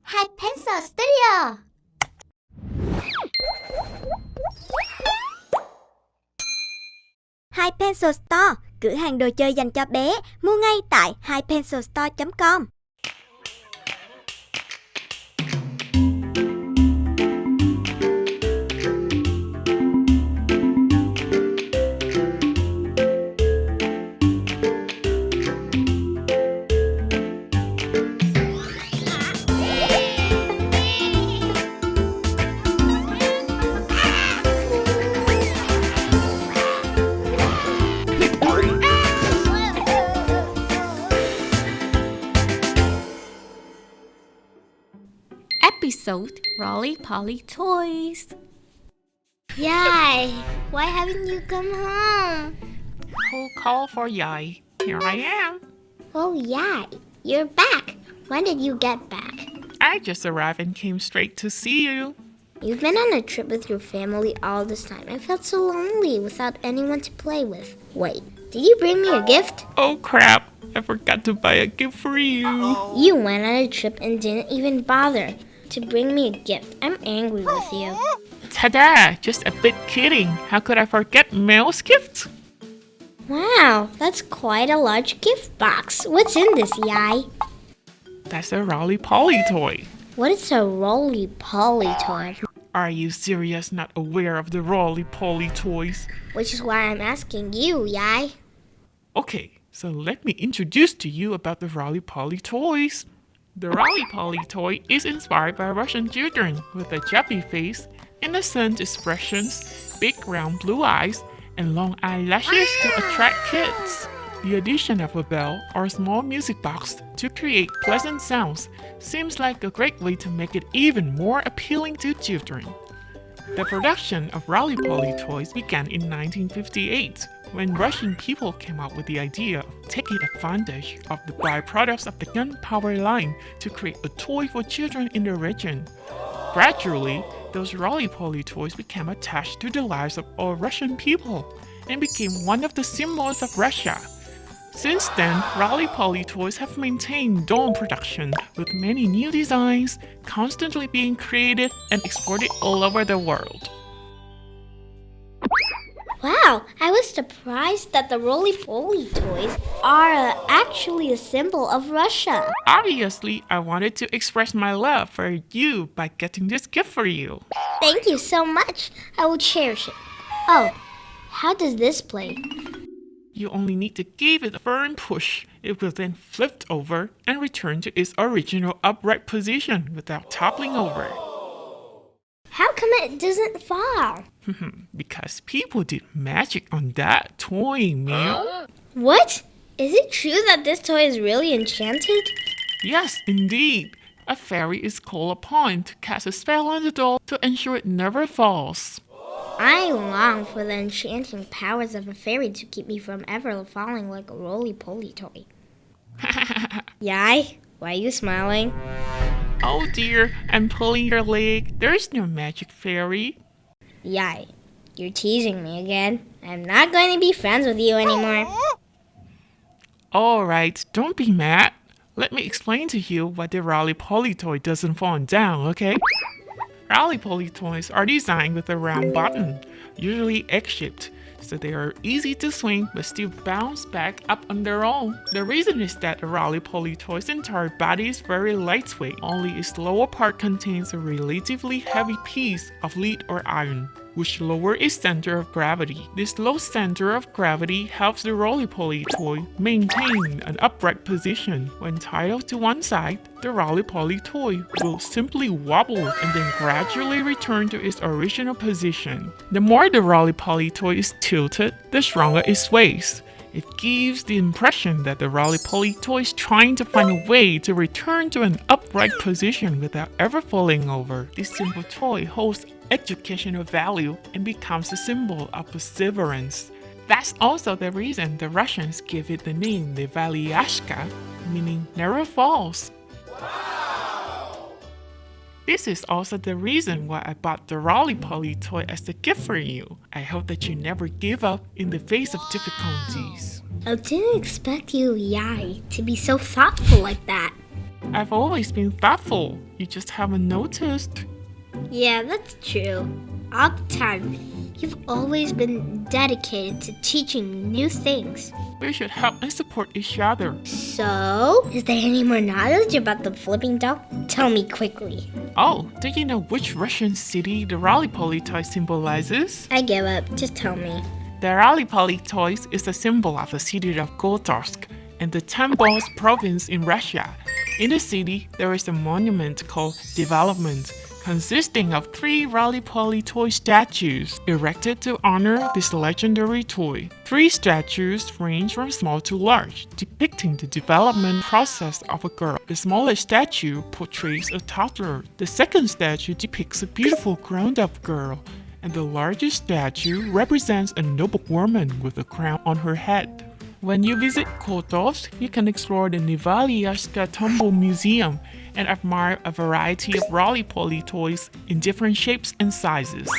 hipencil studio. hipencil Store, cửa hàng đồ chơi dành cho bé, mua ngay tại hipencilstore.com. Episode Roly-Poly Toys. Yay! Why haven't you come home? Who called for Yai? Here I am. Oh, Yay! You're back. When did you get back? I just arrived and came straight to see you. You've been on a trip with your family all this time. I felt so lonely without anyone to play with. Wait, did you bring me a gift? Oh crap, I forgot to buy a gift for you. You went on a trip and didn't even bother to bring me a gift. I'm angry with you. Ta-da! Just a bit kidding. How could I forget Mel's gift? Wow, that's quite a large gift box. What's in this, Yai? That's a Roly-Poly toy. What is a Roly-Poly toy? Are you serious not aware of the Roly-Poly toys? Which is why I'm asking you, Yai. Okay, so let me introduce to you about the Roly-Poly toys. The Roly-Poly toy is inspired by Russian children with a chubby face, innocent expressions, big round blue eyes, and long eyelashes to attract kids. The addition of a bell or small music box to create pleasant sounds seems like a great way to make it even more appealing to children. The production of Roly-Poly toys began in 1958 when Russian people came up with the idea of taking advantage of the byproducts of the gunpowder line to create a toy for children in the region. Gradually, those Roly-Poly toys became attached to the lives of all Russian people and became one of the symbols of Russia. Since then, Roly-Poly toys have maintained dawn production with many new designs constantly being created and exported all over the world. Wow, I was surprised that the Roly-Poly toys are actually a symbol of Russia. Obviously, I wanted to express my love for you by getting this gift for you. Thank you so much. I will cherish it. Oh, how does this play? You only need to give it a firm push. It will then flip over and return to its original upright position without toppling over. How come it doesn't fall? Because people did magic on that toy, Mel. What? Is it true that this toy is really enchanted? Yes, indeed. A fairy is called upon to cast a spell on the doll to ensure it never falls. I long for the enchanting powers of a fairy to keep me from ever falling like a Roly-Poly toy. Yai, why are you smiling? Oh dear, I'm pulling your leg. There's no magic fairy. Yai, you're teasing me again. I'm not going to be friends with you anymore. Alright, don't be mad. Let me explain to you why the Roly-Poly toy doesn't fall down, okay? Roly-Poly toys are designed with a round bottom, usually egg-shaped, so they are easy to swing but still bounce back up on their own. The reason is that the Roly-Poly toy's entire body is very lightweight. Only its lower part contains a relatively heavy piece of lead or iron, which lowers its center of gravity. This low center of gravity helps the Roly-Poly toy maintain an upright position. When tied to one side, the Roly-Poly toy will simply wobble and then gradually return to its original position. The more the Roly-Poly toy is tilted, the stronger it sways. It gives the impression that the Roly-Poly toy is trying to find a way to return to an upright position without ever falling over. This simple toy holds educational value and becomes a symbol of perseverance. That's also the reason the Russians give it the name Nevalyashka, meaning never falls. This is also the reason why I bought the Roly-Poly toy as a gift for you. I hope that you never give up in the face of difficulties. I didn't expect you, Yai, to be so thoughtful like that. I've always been thoughtful. You just haven't noticed. Yeah, that's true. All the time. You've always been dedicated to teaching new things. We should help and support each other. So, is there any more knowledge about the flipping doll? Tell me quickly. Oh, do you know which Russian city the Roly-Poly toy symbolizes? I give up. Just tell me. The Roly-Poly toys is a symbol of the city of Kotovsk and the Tambov province in Russia. In the city, there is a monument called Development, consisting of 3 Roly-Poly toy statues erected to honor this legendary toy. 3 statues range from small to large, depicting the development process of a girl. The smallest statue portrays a toddler. The second statue depicts a beautiful grown-up girl, and the largest statue represents a noble woman with a crown on her head. When you visit Kotovsk, you can explore the Nevalyashka Tumble Museum and admire a variety of Roly-Poly toys in different shapes and sizes.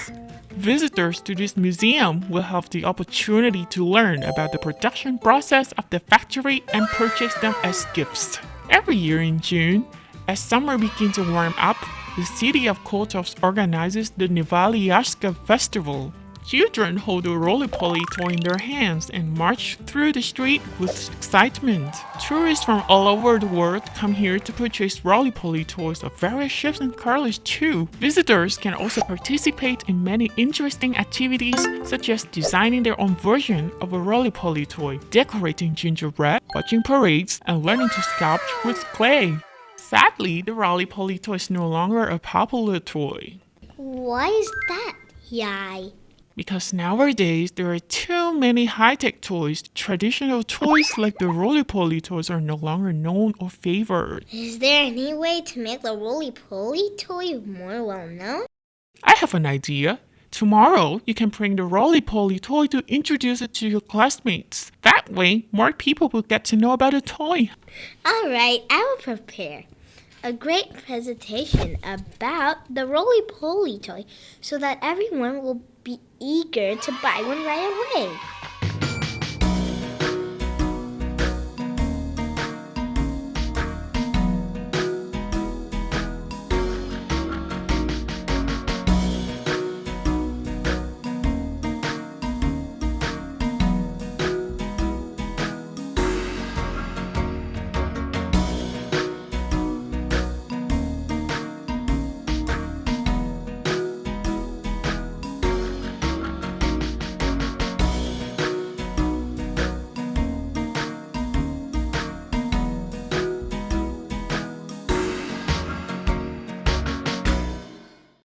Visitors to this museum will have the opportunity to learn about the production process of the factory and purchase them as gifts. Every year in June, as summer begins to warm up, the city of Kotovsk organizes the Nevalyashka Festival. Children hold a Roly-Poly toy in their hands and march through the street with excitement. Tourists from all over the world come here to purchase Roly-Poly toys of various shapes and colors too. Visitors can also participate in many interesting activities such as designing their own version of a Roly-Poly toy, decorating gingerbread, watching parades, and learning to sculpt with clay. Sadly, the Roly-Poly toy is no longer a popular toy. Why is that, Yai? Because nowadays, there are too many high-tech toys. Traditional toys like the Roly-Poly toys are no longer known or favored. Is there any way to make the Roly-Poly toy more well-known? I have an idea. Tomorrow, you can bring the Roly-Poly toy to introduce it to your classmates. That way, more people will get to know about the toy. Alright, I will prepare a great presentation about the Roly-Poly toy so that everyone will be eager to buy one right away.